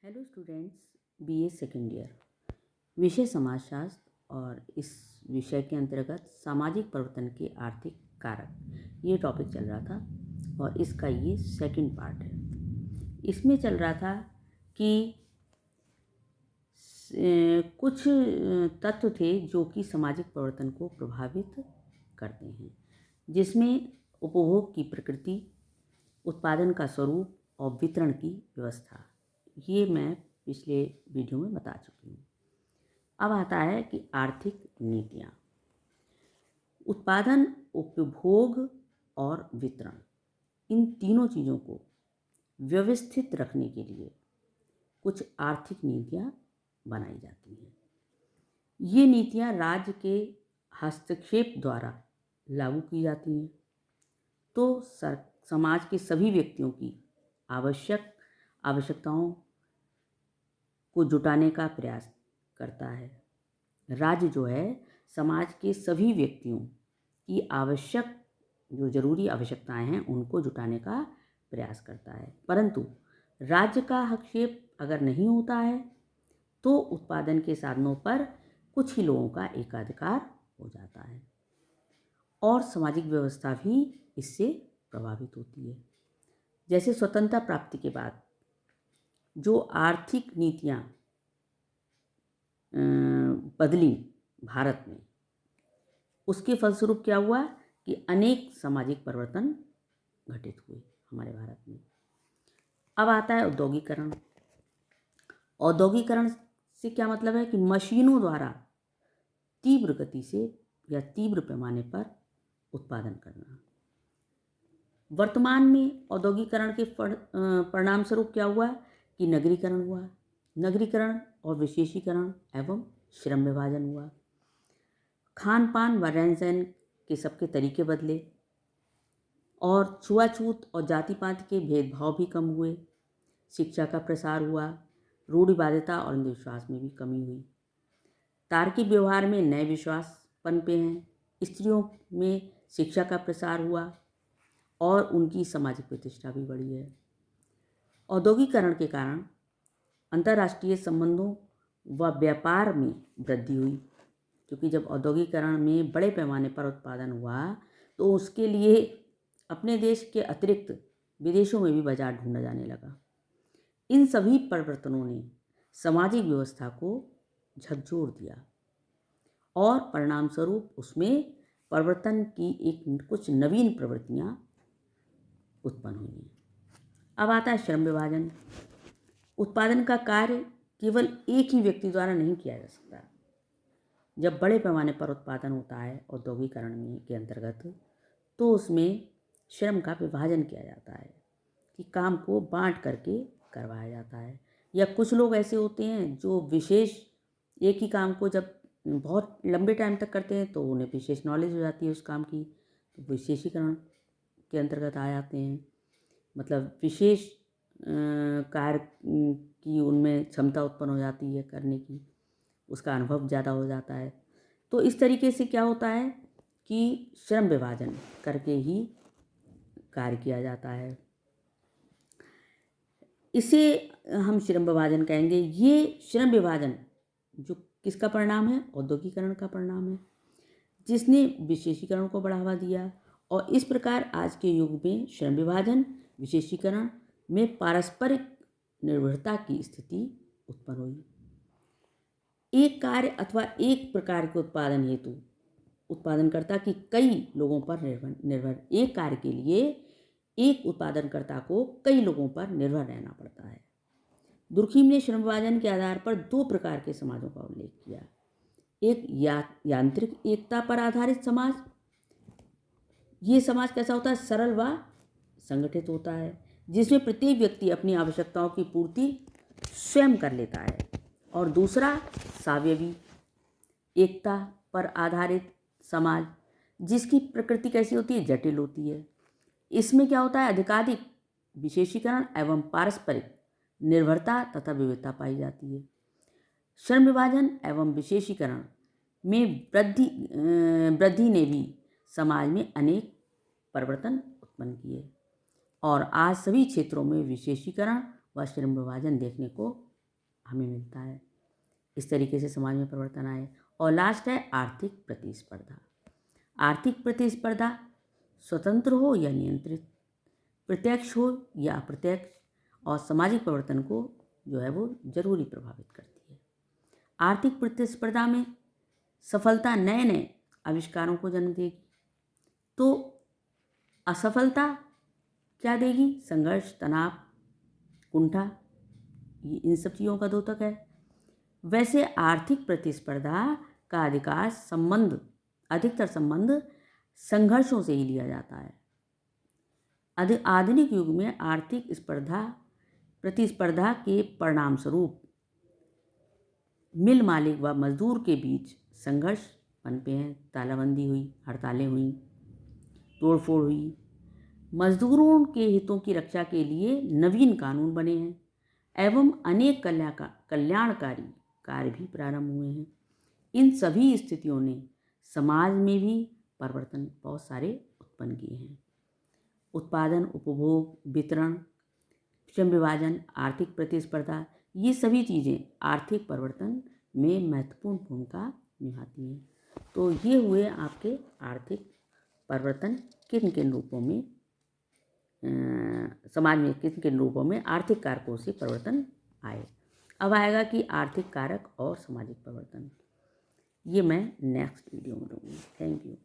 Hello students, BA second year, विषय समाजशास्त्र और इस विषय के अंतर्गत सामाजिक परिवर्तन के आर्थिक कारक ये टॉपिक चल रहा था और इसका ये सेकंड पार्ट है। इसमें चल रहा था कि कुछ तत्व थे जो कि सामाजिक परिवर्तन को प्रभावित करते हैं, जिसमें उपभोग की प्रकृति, उत्पादन का स्वरूप और वितरण की व्यवस्था। ये मैं पिछले वीडियो में बता चुकी हूँ। अब आता है कि आर्थिक नीतियाँ। उत्पादन, उपभोग और वितरण, इन तीनों चीज़ों को व्यवस्थित रखने के लिए कुछ आर्थिक नीतियाँ बनाई जाती हैं। ये नीतियाँ राज्य के हस्तक्षेप द्वारा लागू की जाती हैं तो समाज के सभी व्यक्तियों की आवश्यकताओं को जुटाने का प्रयास करता है। राज्य जो है समाज के सभी व्यक्तियों की जो ज़रूरी आवश्यकताएं हैं उनको जुटाने का प्रयास करता है, परंतु राज्य का हस्तक्षेप अगर नहीं होता है तो उत्पादन के साधनों पर कुछ ही लोगों का एकाधिकार हो जाता है और सामाजिक व्यवस्था भी इससे प्रभावित होती है। जैसे स्वतंत्रता प्राप्ति के बाद जो आर्थिक नीतियाँ बदली भारत में, उसके फलस्वरूप क्या हुआ कि अनेक सामाजिक परिवर्तन घटित हुए हमारे भारत में। अब आता है औद्योगिकरण। औद्योगिकरण से क्या मतलब है कि मशीनों द्वारा तीव्र गति से या तीव्र पैमाने पर उत्पादन करना। वर्तमान में औद्योगिकरण के परिणाम स्वरूप क्या हुआ कि नगरीकरण हुआ। नगरीकरण और विशेषीकरण एवं श्रम विभाजन हुआ। खान पान व रहन सहन के सबके तरीके बदले और छुआछूत और जाति पाति के भेदभाव भी कम हुए। शिक्षा का प्रसार हुआ। रूढ़िवादिता और अंधविश्वास में भी कमी हुई। तार्किक व्यवहार में नए विश्वास पनपे हैं। स्त्रियों में शिक्षा का प्रसार हुआ और उनकी सामाजिक प्रतिष्ठा भी बढ़ी है। औद्योगिकरण के कारण अंतर्राष्ट्रीय संबंधों व व्यापार में वृद्धि हुई, क्योंकि जब औद्योगिकरण में बड़े पैमाने पर उत्पादन हुआ तो उसके लिए अपने देश के अतिरिक्त विदेशों में भी बाजार ढूंढा जाने लगा। इन सभी परिवर्तनों ने सामाजिक व्यवस्था को झकझोर दिया और परिणाम स्वरूप उसमें परिवर्तन की कुछ नवीन प्रवृत्तियाँ उत्पन्न हुई। अब आता है श्रम विभाजन। उत्पादन का कार्य केवल एक ही व्यक्ति द्वारा नहीं किया जा सकता। जब बड़े पैमाने पर उत्पादन होता है औद्योगिकरण में के अंतर्गत, तो उसमें श्रम का विभाजन किया जाता है कि काम को बांट करके करवाया जाता है। या कुछ लोग ऐसे होते हैं जो विशेष एक ही काम को जब बहुत लंबे टाइम तक करते हैं तो उन्हें विशेष नॉलेज हो जाती है उस काम की, तो विशेषीकरण के अंतर्गत आ जाते हैं। मतलब विशेष कार्य की उनमें क्षमता उत्पन्न हो जाती है करने की, उसका अनुभव ज़्यादा हो जाता है। तो इस तरीके से क्या होता है कि श्रम विभाजन करके ही कार्य किया जाता है। इसे हम श्रम विभाजन कहेंगे। ये श्रम विभाजन जो किसका परिणाम है? औद्योगिकरण का परिणाम है, जिसने विशेषीकरण को बढ़ावा दिया। और इस प्रकार आज के युग में श्रम विभाजन विशेषीकरण में पारस्परिक निर्भरता की स्थिति उत्पन्न हुई। एक कार्य अथवा एक प्रकार के उत्पादन हेतु उत्पादनकर्ता की कई लोगों पर निर्भर एक कार्य के लिए एक उत्पादनकर्ता को कई लोगों पर निर्भर रहना पड़ता है। दुर्खीम ने श्रम विभाजन के आधार पर दो प्रकार के समाजों का उल्लेख किया। एक यांत्रिक एकता पर आधारित समाज। ये समाज कैसा होता है? सरल व संगठित होता है, जिसमें प्रत्येक व्यक्ति अपनी आवश्यकताओं की पूर्ति स्वयं कर लेता है। और दूसरा सावयवी एकता पर आधारित समाज, जिसकी प्रकृति कैसी होती है? जटिल होती है। इसमें क्या होता है? अधिकाधिक विशेषीकरण एवं पारस्परिक निर्भरता तथा विविधता पाई जाती है। श्रम विभाजन एवं विशेषीकरण में वृद्धि ने भी समाज में अनेक परिवर्तन उत्पन्न किए और आज सभी क्षेत्रों में विशेषीकरण व श्रम विभाजन देखने को हमें मिलता है। इस तरीके से समाज में परिवर्तन आए। और लास्ट है आर्थिक प्रतिस्पर्धा। आर्थिक प्रतिस्पर्धा स्वतंत्र हो या नियंत्रित, प्रत्यक्ष हो या अप्रत्यक्ष, और सामाजिक परिवर्तन को जो है वो जरूरी प्रभावित करती है। आर्थिक प्रतिस्पर्धा में सफलता नए नए आविष्कारों को जन्म देगी, तो असफलता क्या देगी? संघर्ष, तनाव, कुंठा, ये इन सब चीज़ों का द्योतक है। वैसे आर्थिक प्रतिस्पर्धा का अधिकतर संबंध संघर्षों से ही लिया जाता है। आधुनिक युग में आर्थिक प्रतिस्पर्धा के परिणाम स्वरूप मिल मालिक व मजदूर के बीच संघर्ष पनपे हैं। तालाबंदी हुई, हड़तालें हुई, तोड़फोड़ हुई। मजदूरों के हितों की रक्षा के लिए नवीन कानून बने हैं एवं अनेक कल्याणकारी कार्य भी प्रारंभ हुए हैं। इन सभी स्थितियों ने समाज में भी परिवर्तन बहुत सारे उत्पन्न किए हैं। उत्पादन, उपभोग, वितरण, श्रम विभाजन, आर्थिक प्रतिस्पर्धा, ये सभी चीज़ें आर्थिक परिवर्तन में महत्वपूर्ण भूमिका निभाती हैं। तो ये हुए आपके आर्थिक परिवर्तन किन किन रूपों में, समाज में किन किन रूपों में आर्थिक कारकों से परिवर्तन आए। अब आएगा कि आर्थिक कारक और सामाजिक परिवर्तन, ये मैं नेक्स्ट वीडियो में दूँगी। Thank you.